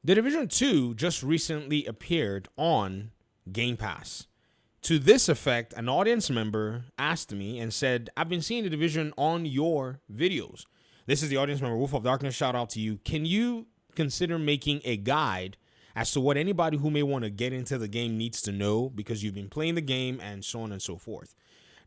The Division 2 just recently appeared on Game Pass. To this effect, an audience member asked me and said, I've been seeing The Division on your videos. This is the audience member, Wolf of Darkness. Shout out to you. Can you consider making a guide as to what anybody who may want to get into the game needs to know because you've been playing the game and so on and so forth?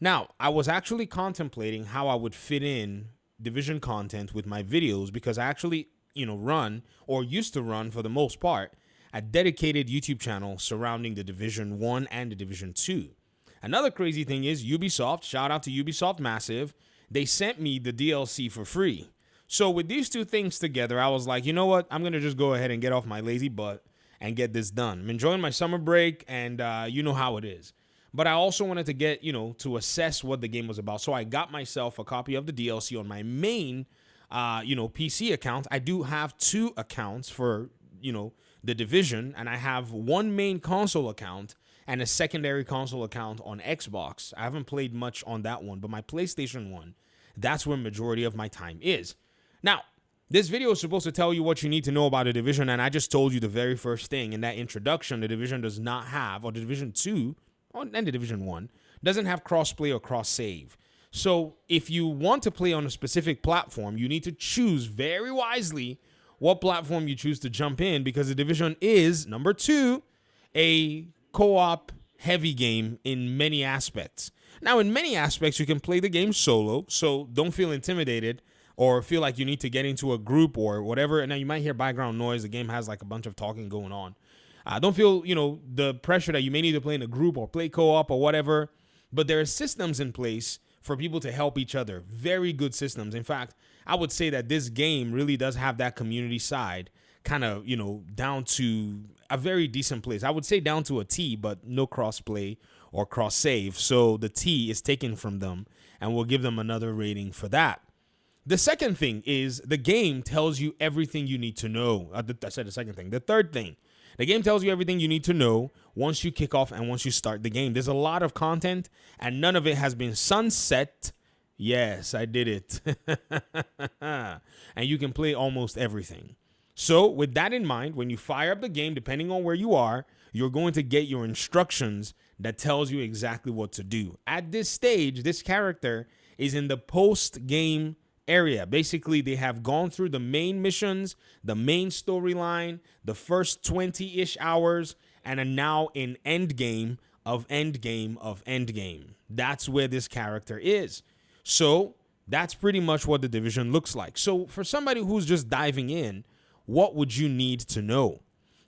Now, I was actually contemplating how I would fit in Division content with my videos because I actually, run or used to run for the most part a dedicated YouTube channel surrounding the Division 1 and the Division 2. Another crazy thing is Ubisoft, shout out to Ubisoft Massive, they sent me the DLC for free. So with these two things together, I was like, you know what? I'm going to just go ahead and get off my lazy butt and get this done. I'm enjoying my summer break, and you know how it is. But I also wanted to get, to assess what the game was about. So I got myself a copy of the DLC on my main, PC account. I do have two accounts for, the Division, and I have one main console account and a secondary console account on Xbox. I haven't played much on that one, but my PlayStation 1, that's where majority of my time is. Now, this video is supposed to tell you what you need to know about the Division, and I just told you the very first thing in that introduction. The Division does not have, or the Division 2 and the Division 1 doesn't have cross-play or cross-save. So if you want to play on a specific platform, you need to choose very wisely what platform you choose to jump in, because the Division is, number 2, a co-op heavy game in many aspects. Now, in many aspects, you can play the game solo, so don't feel intimidated or feel like you need to get into a group or whatever. And now you might hear background noise. The game has like a bunch of talking going on. Don't feel, the pressure that you may need to play in a group or play co-op or whatever. But there are systems in place for people to help each other. Very good systems. In fact, I would say that this game really does have that community side kind of, down to a very decent place. I would say down to a T, but no cross-play or cross-save. So the T is taken from them, and we'll give them another rating for that. The second thing is the game tells you everything you need to know. I said the second thing. The third thing, the game tells you everything you need to know once you kick off and once you start the game. There's a lot of content, and none of it has been sunset. Yes, I did it. And you can play almost everything. So with that in mind, when you fire up the game, depending on where you are, you're going to get your instructions that tells you exactly what to do. At this stage, this character is in the post-game area. Basically, they have gone through the main missions, the main storyline, the first 20-ish hours, and are now in endgame of endgame of endgame. That's where this character is. So that's pretty much what the Division looks like. So for somebody who's just diving in, what would you need to know?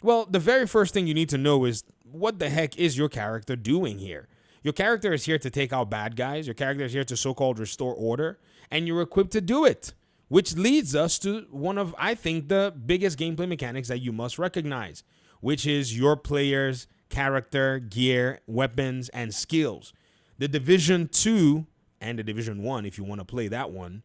Well, the very first thing you need to know is what the heck is your character doing here? Your character is here to take out bad guys. Your character is here to so-called restore order, and you're equipped to do it, which leads us to one of, I think, the biggest gameplay mechanics that you must recognize, which is your player's character, gear, weapons, and skills. The Division 2 and the Division 1, if you want to play that one,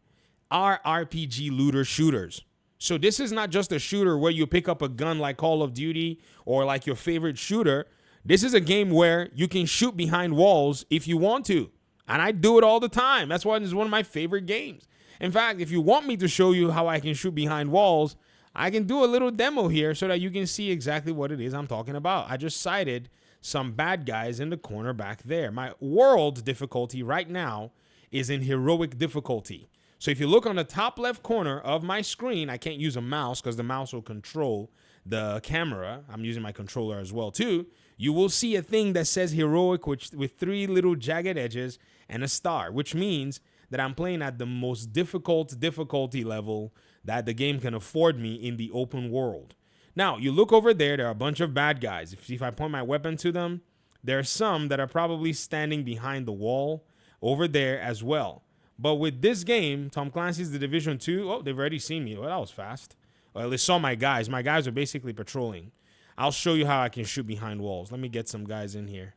are RPG looter shooters. So this is not just a shooter where you pick up a gun like Call of Duty or like your favorite shooter. This is a game where you can shoot behind walls if you want to. And I do it all the time. That's why it's one of my favorite games. In fact, if you want me to show you how I can shoot behind walls, I can do a little demo here so that you can see exactly what it is I'm talking about. I just cited some bad guys in the corner back there. My world difficulty right now is in heroic difficulty. So if you look on the top left corner of my screen, I can't use a mouse because the mouse will control the camera. I'm using my controller as well too. You will see a thing that says heroic with 3 little jagged edges and a star, which means that I'm playing at the most difficult difficulty level that the game can afford me in the open world. Now, you look over there are a bunch of bad guys. If I point my weapon to them, there are some that are probably standing behind the wall over there as well. But with this game, Tom Clancy's The Division 2, oh, they've already seen me. Well, that was fast. Well, they saw my guys. My guys are basically patrolling. I'll show you how I can shoot behind walls. Let me get some guys in here.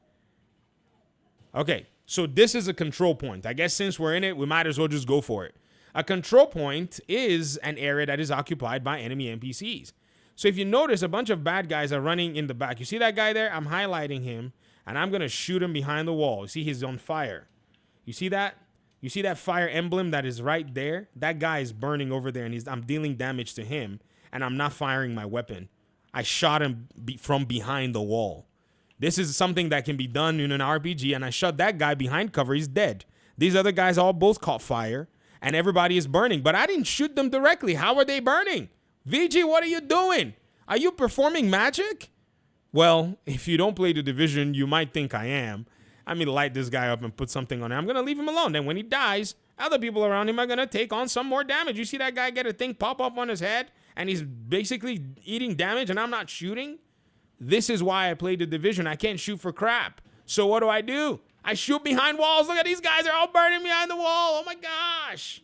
Okay, so this is a control point. I guess since we're in it, we might as well just go for it. A control point is an area that is occupied by enemy NPCs. So if you notice, a bunch of bad guys are running in the back. You see that guy there? I'm highlighting him, and I'm going to shoot him behind the wall. You see he's on fire. You see that? You see that fire emblem that is right there? That guy is burning over there, and I'm dealing damage to him, and I'm not firing my weapon. I shot him from behind the wall. This is something that can be done in an RPG, and I shot that guy behind cover. He's dead. These other guys all both caught fire, and everybody is burning. But I didn't shoot them directly. How are they burning? VG, what are you doing? Are you performing magic? Well, if you don't play The Division, you might think I am. I'm going to light this guy up and put something on him. I'm going to leave him alone. Then when he dies, other people around him are going to take on some more damage. You see that guy get a thing pop up on his head, and he's basically eating damage, and I'm not shooting? This is why I played The Division. I can't shoot for crap. So what do? I shoot behind walls. Look at these guys. They're all burning behind the wall. Oh, my gosh.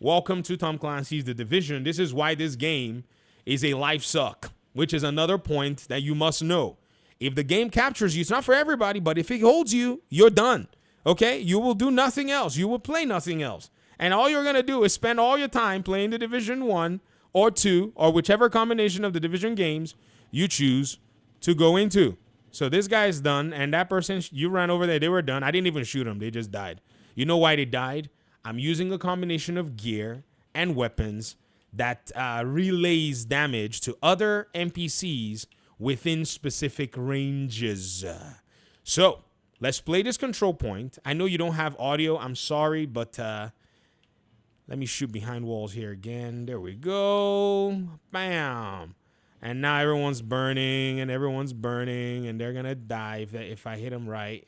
Welcome to Tom Clancy's The Division. This is why this game is a life suck, which is another point that you must know. If the game captures you, it's not for everybody, but if it holds you, you're done. Okay? You will do nothing else. You will play nothing else. And all you're going to do is spend all your time playing The Division 1 or 2 or whichever combination of the Division games you choose to go into. So this guy is done, and that person, you ran over there, they were done. I didn't even shoot them. They just died. You know why they died? I'm using a combination of gear and weapons that relays damage to other NPCs within specific ranges. So let's play this control point. I know you don't have audio. I'm sorry, but let me shoot behind walls here again. There we go. Bam. And now everyone's burning, and they're going to die if I hit them right.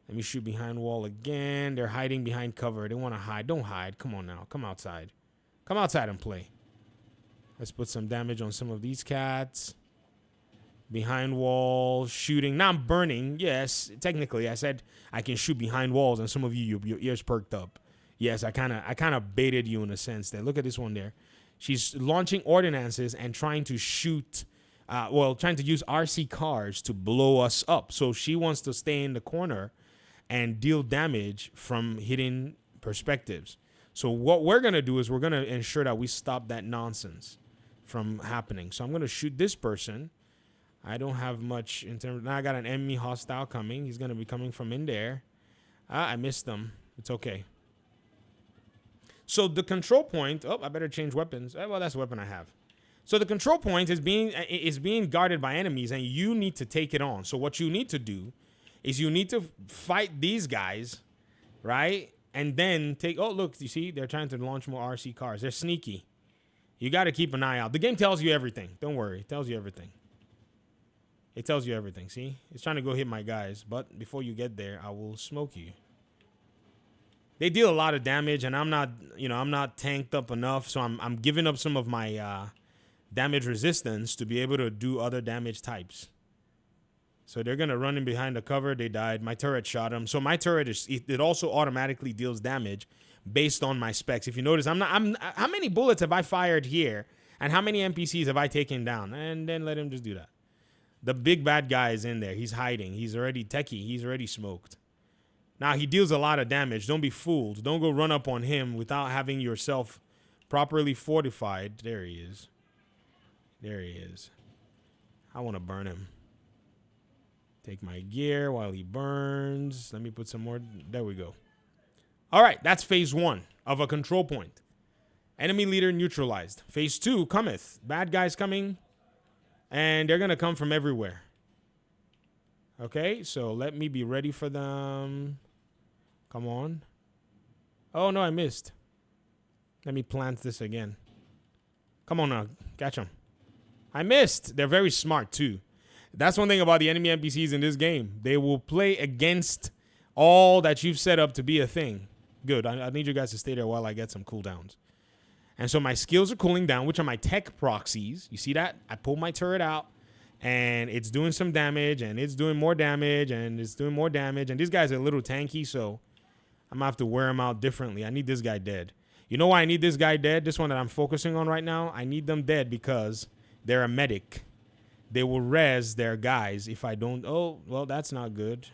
Let me shoot behind wall again. They're hiding behind cover. They want to hide. Don't hide. Come on now. Come outside. Come outside and play. Let's put some damage on some of these cats. Behind walls, shooting. Now I'm burning. Yes, technically, I said I can shoot behind walls, and some of you, your ears perked up. Yes, I kind of baited you in a sense there. Look at this one there. She's launching ordinances and trying to shoot, trying to use RC cars to blow us up. So she wants to stay in the corner and deal damage from hidden perspectives. So what we're going to do is we're going to ensure that we stop that nonsense from happening. So I'm going to shoot this person. I don't have much in terms. Now I got an enemy hostile coming. He's going to be coming from in there. I missed them. It's okay. So the control point, I better change weapons. Well, that's the weapon I have. So the control point is being guarded by enemies, and you need to take it on. So what you need to do is you need to fight these guys, right? And then look, you see, they're trying to launch more RC cars. They're sneaky. You got to keep an eye out. The game tells you everything. Don't worry. It tells you everything. It tells you everything. See? It's trying to go hit my guys, but before you get there, I will smoke you. They deal a lot of damage, and I'm not tanked up enough, so I'm giving up some of my damage resistance to be able to do other damage types. So they're gonna run in behind the cover. They died. My turret shot them. So my turret it also automatically deals damage based on my specs. If you notice, how many bullets have I fired here, and how many NPCs have I taken down? And then let him just do that. The big bad guy is in there. He's hiding. He's already techie. He's already smoked. Now, he deals a lot of damage. Don't be fooled. Don't go run up on him without having yourself properly fortified. There he is. There he is. I want to burn him. Take my gear while he burns. Let me put some more. There we go. All right, that's phase 1 of a control point. Enemy leader neutralized. Phase 2 cometh. Bad guys coming, and they're going to come from everywhere. Okay, so let me be ready for them. Come on. Oh, no, I missed. Let me plant this again. Come on now. Catch them. I missed. They're very smart, too. That's one thing about the enemy NPCs in this game. They will play against all that you've set up to be a thing. Good. I need you guys to stay there while I get some cooldowns. And so my skills are cooling down, which are my tech proxies. You see that? I pulled my turret out, and it's doing some damage, and it's doing more damage, and it's doing more damage. And these guys are a little tanky, so I'm going to have to wear them out differently. I need this guy dead. You know why I need this guy dead? This one that I'm focusing on right now, I need them dead because they're a medic. They will res their guys if I don't. Oh, well, that's not good.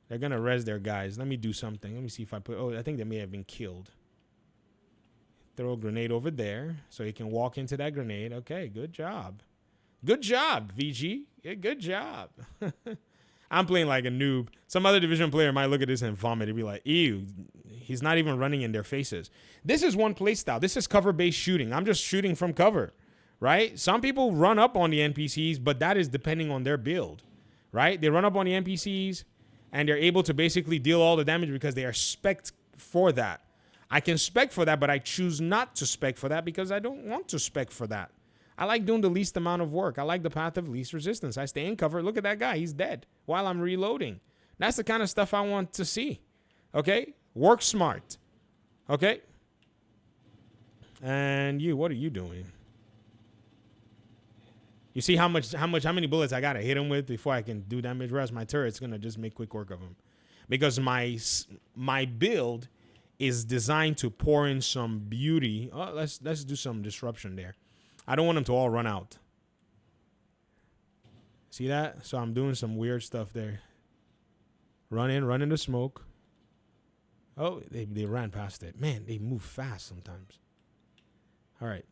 They're going to res their guys. Let me do something. Let me see if I put. Oh, I think they may have been killed. Throw a grenade over there so he can walk into that grenade. Okay, good job. Good job, VG. Yeah, good job. I'm playing like a noob. Some other Division player might look at this and vomit. He'd be like, ew, he's not even running in their faces. This is one play style. This is cover-based shooting. I'm just shooting from cover, right? Some people run up on the NPCs, but that is depending on their build, right? They run up on the NPCs and they're able to basically deal all the damage because they are spec'd for that. I can spec for that, but I choose not to spec for that because I don't want to spec for that. I like doing the least amount of work. I like the path of least resistance. I stay in cover. Look at that guy. He's dead while I'm reloading. That's the kind of stuff I want to see. Okay? Work smart. Okay? And you, what are you doing? You see how many bullets I gotta hit him with before I can do damage? Whereas my turret's gonna just make quick work of him, because my build is designed to pour in some beauty. Oh, let's do some disruption there. I don't want them to all run out. See that? So I'm doing some weird stuff there. Run in the smoke. Oh, they ran past it. Man, they move fast sometimes. All right.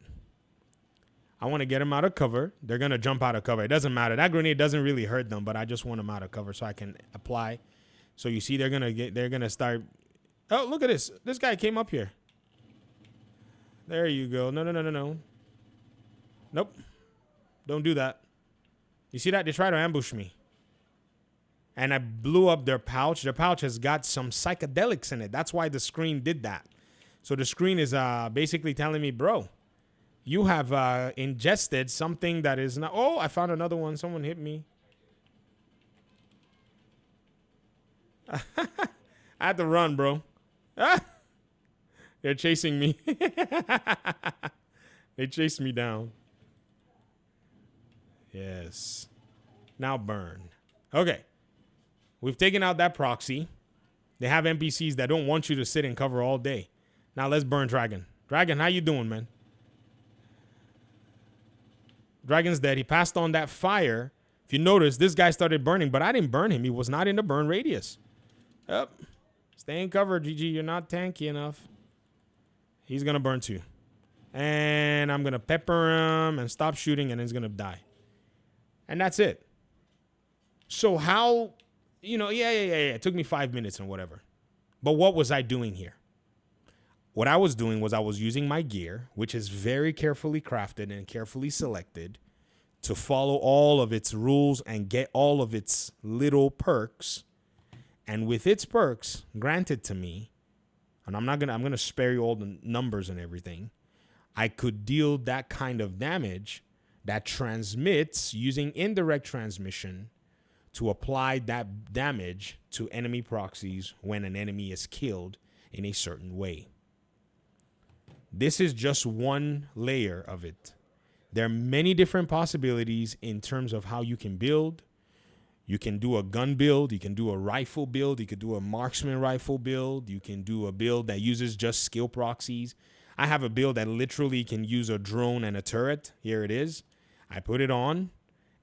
I want to get them out of cover. They're going to jump out of cover. It doesn't matter. That grenade doesn't really hurt them, but I just want them out of cover so I can apply. So you see they're going to start. Oh, look at this. This guy came up here. There you go. No. Nope. Don't do that. You see that? They try to ambush me. And I blew up their pouch. Their pouch has got some psychedelics in it. That's why the screen did that. So the screen is basically telling me, bro, you have ingested something that is not. Oh, I found another one. Someone hit me. I had to run, bro. They're chasing me. They chased me down. Yes. Now burn. Okay. We've taken out that proxy. They have NPCs that don't want you to sit and cover all day. Now let's burn Dragon. Dragon, how you doing, man? Dragon's dead. He passed on that fire. If you notice, this guy started burning, but I didn't burn him. He was not in the burn radius. Yep. Stay in cover, GG. You're not tanky enough. He's going to burn too. And I'm going to pepper him and stop shooting, and he's going to die. And that's it. So how, yeah. It took me 5 minutes and whatever. But what was I doing here? What I was doing was I was using my gear, which is very carefully crafted and carefully selected to follow all of its rules and get all of its little perks. And with its perks granted to me, and I'm going to spare you all the numbers and everything, I could deal that kind of damage that transmits using indirect transmission to apply that damage to enemy proxies when an enemy is killed in a certain way. This is just one layer of it. There are many different possibilities in terms of how you can build. You can do a gun build. You can do a rifle build. You could do a marksman rifle build. You can do a build that uses just skill proxies. I have a build that literally can use a drone and a turret. Here it is. I put it on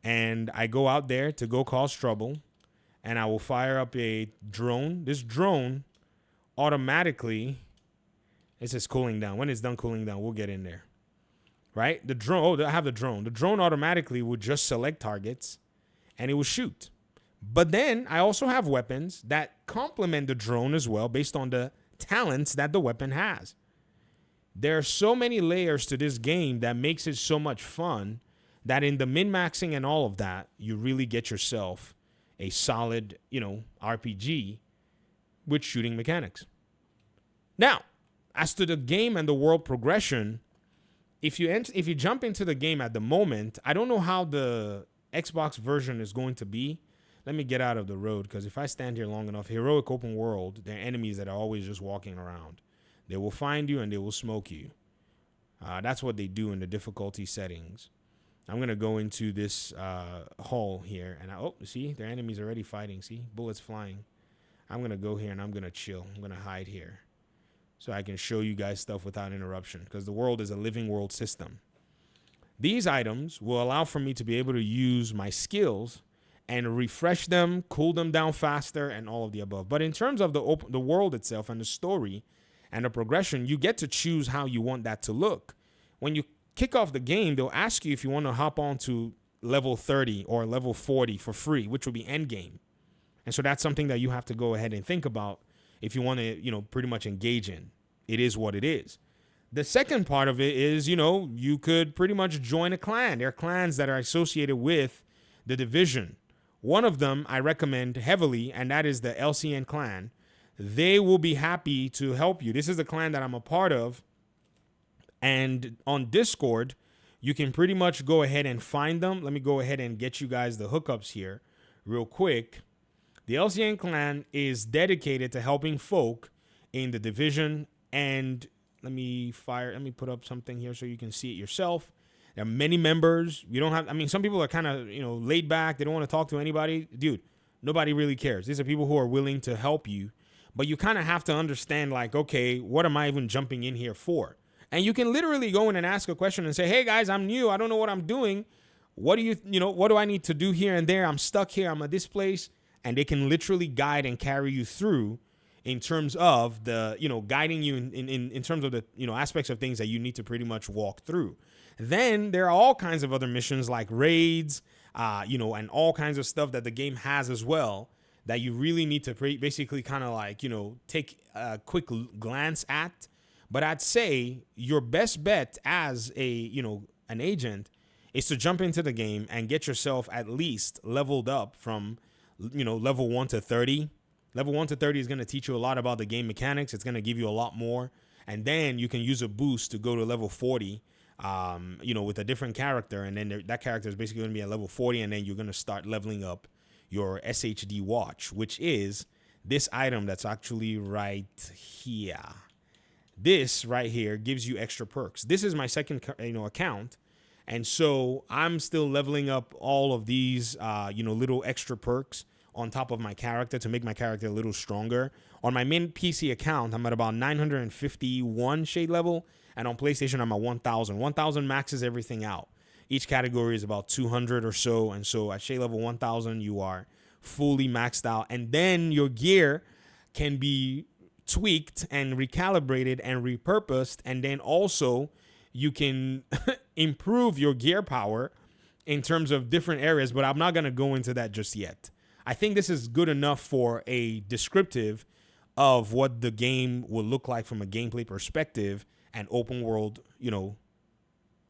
and I go out there to go cause trouble, and I will fire up a drone. This drone automatically, it says cooling down. When it's done cooling down, we'll get in there. Right? The drone, I have the drone. The drone automatically would just select targets and it will shoot. But then I also have weapons that complement the drone as well based on the talents that the weapon has. There are so many layers to this game that makes it so much fun that in the min-maxing and all of that, you really get yourself a solid, RPG with shooting mechanics. Now, as to the game and the world progression, if you jump into the game at the moment, I don't know how the Xbox version is going to be. Let me get out of the road, because if I stand here long enough, heroic open world, there are enemies that are always just walking around. They will find you and they will smoke you. That's what they do in the difficulty settings. I'm going to go into this hall here. And see, their enemies already fighting. See, bullets flying. I'm going to go here and I'm going to chill. I'm going to hide here so I can show you guys stuff without interruption, because the world is a living world system. These items will allow for me to be able to use my skills and refresh them, cool them down faster, and all of the above. But in terms of the world itself and the story and the progression, you get to choose how you want that to look. When you kick off the game, they'll ask you if you want to hop on to level 30 or level 40 for free, which will be end game. And so that's something that you have to go ahead and think about if you want to, pretty much engage in. It is what it is. The second part of it is, you could pretty much join a clan. There are clans that are associated with the division. One of them I recommend heavily, and that is the LCN clan. They will be happy to help you. This is the clan that I'm a part of. And on Discord, you can pretty much go ahead and find them. Let me go ahead and get you guys the hookups here real quick. The LCN clan is dedicated to helping folk in the division. And let me put up something here so you can see it yourself. There are many members. You don't have, some people are kind of, laid back. They don't want to talk to anybody. Dude, nobody really cares. These are people who are willing to help you. But you kind of have to understand, like, okay, what am I even jumping in here for? And you can literally go in and ask a question and say, hey, guys, I'm new. I don't know what I'm doing. What do I need to do here and there? I'm stuck here. I'm at this place. And they can literally guide and carry you through in terms of the, guiding you in terms of the, aspects of things that you need to pretty much walk through. Then there are all kinds of other missions like raids, and all kinds of stuff that the game has as well that you really need to basically kind of like, take a quick glance at. But I'd say your best bet as an agent is to jump into the game and get yourself at least leveled up from, level 1 to 30. Level 1 to 30 is going to teach you a lot about the game mechanics. It's going to give you a lot more. And then you can use a boost to go to level 40, with a different character. And then that character is basically going to be at level 40. And then you're going to start leveling up your SHD watch, which is this item that's actually right here. This right here gives you extra perks. This is my second, account. And so I'm still leveling up all of these, little extra perks on top of my character to make my character a little stronger. On my main PC account, I'm at about 951 shade level. And on PlayStation, I'm at 1,000. 1,000 maxes everything out. Each category is about 200 or so. And so at shade level 1,000, you are fully maxed out. And then your gear can be tweaked and recalibrated and repurposed, and then also you can improve your gear power in terms of different areas, but I'm not going to go into that just yet. I think this is good enough for a descriptive of what the game will look like from a gameplay perspective and open world,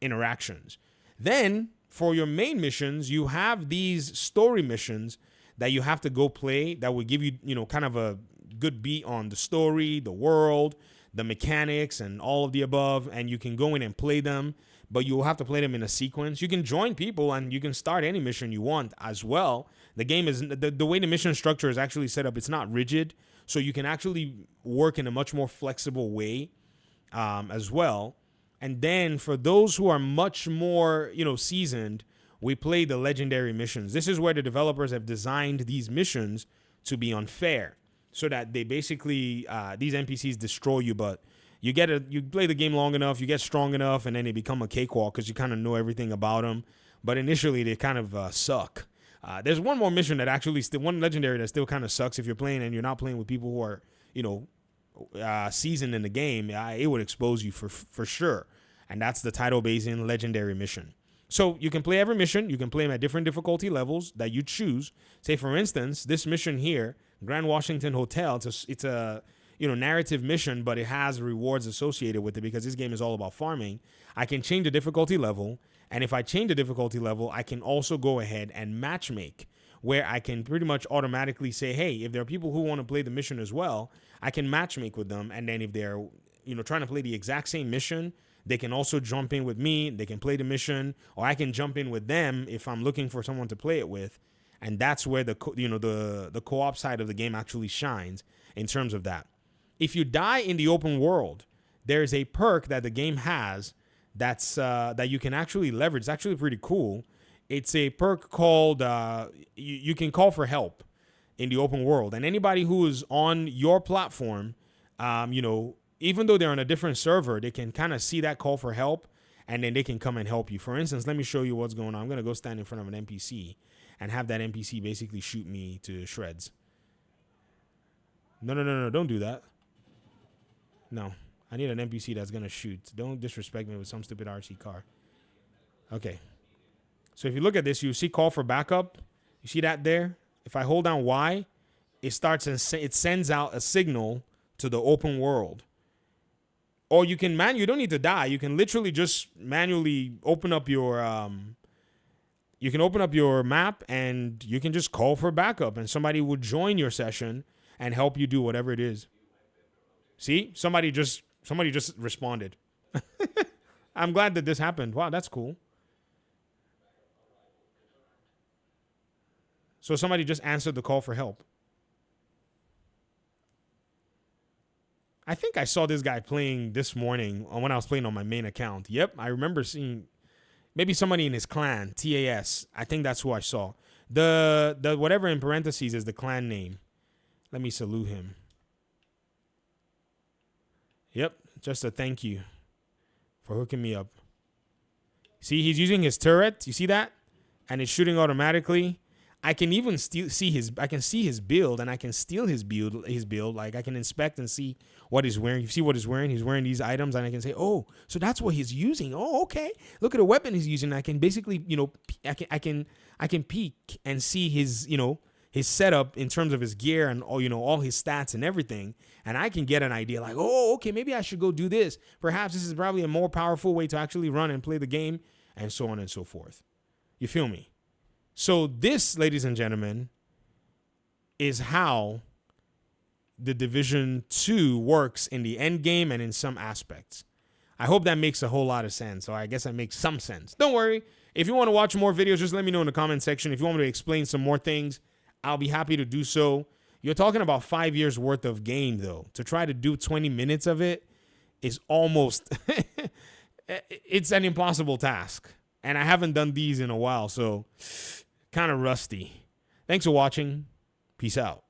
interactions. Then for your main missions, you have these story missions that you have to go play that will give you, kind of a good beat on the story, the world, the mechanics, and all of the above. And you can go in and play them, but you'll have to play them in a sequence. You can join people and you can start any mission you want as well. The game is the way the mission structure is actually set up. It's not rigid, so you can actually work in a much more flexible way as well. And then for those who are much more, seasoned, we play the legendary missions. This is where the developers have designed these missions to be unfair, so that they basically, these NPCs destroy you, but you play the game long enough, you get strong enough, and then they become a cakewalk because you kind of know everything about them. But initially, they kind of suck. There's one more mission that actually one legendary that still kind of sucks if you're playing and you're not playing with people who are, seasoned in the game. It would expose you for sure. And that's the Tidal Basin legendary mission. So you can play every mission. You can play them at different difficulty levels that you choose. Say, for instance, this mission here, Grand Washington Hotel, it's a narrative mission, but it has rewards associated with it because this game is all about farming. I can change the difficulty level, and if I change the difficulty level, I can also go ahead and matchmake, where I can pretty much automatically say, hey, if there are people who want to play the mission as well, I can matchmake with them, and then if they're trying to play the exact same mission, they can also jump in with me. They can play the mission, or I can jump in with them if I'm looking for someone to play it with. And that's where the co-op side of the game actually shines in terms of that. If you die in the open world, there's a perk that the game has that's that you can actually leverage. It's actually pretty cool. It's a perk called you can call for help in the open world, and anybody who is on your platform, even though they're on a different server, they can kind of see that call for help, and then they can come and help you. For instance, let me show you what's going on. I'm going to go stand in front of an NPC and have that NPC basically shoot me to shreds. No, don't do that. No, I need an NPC that's going to shoot. Don't disrespect me with some stupid RC car. Okay. So if you look at this, you see call for backup. You see that there? If I hold down Y, it starts and it sends out a signal to the open world. Or you can you don't need to die. You can literally just manually open up your you can open up your map and you can just call for backup and somebody will join your session and help you do whatever it is. See? Somebody just responded. I'm glad that this happened. Wow, that's cool. So somebody just answered the call for help. I think I saw this guy playing this morning when I was playing on my main account. Yep, I remember seeing maybe somebody in his clan, TAS. I think that's who I saw. The whatever in parentheses is the clan name. Let me salute him. Yep, just a thank you for hooking me up. See, he's using his turret. You see that? And it's shooting automatically. I can even see his build, and I can steal his build. Like I can inspect and see what he's wearing. You see what he's wearing? He's wearing these items, and I can say, oh, so that's what he's using. Oh, okay. Look at the weapon he's using. I can basically, I can peek and see his, his setup in terms of his gear and all, all his stats and everything. And I can get an idea like, oh, okay, maybe I should go do this. Perhaps this is probably a more powerful way to actually run and play the game, and so on and so forth. You feel me? So this, ladies and gentlemen, is how the Division 2 works in the end game and in some aspects. I hope that makes a whole lot of sense. So I guess that makes some sense. Don't worry. If you want to watch more videos, just let me know in the comment section. If you want me to explain some more things, I'll be happy to do so. You're talking about 5 years worth of game, though. To try to do 20 minutes of it is almost, it's an impossible task. And I haven't done these in a while, so kind of rusty. Thanks for watching. Peace out.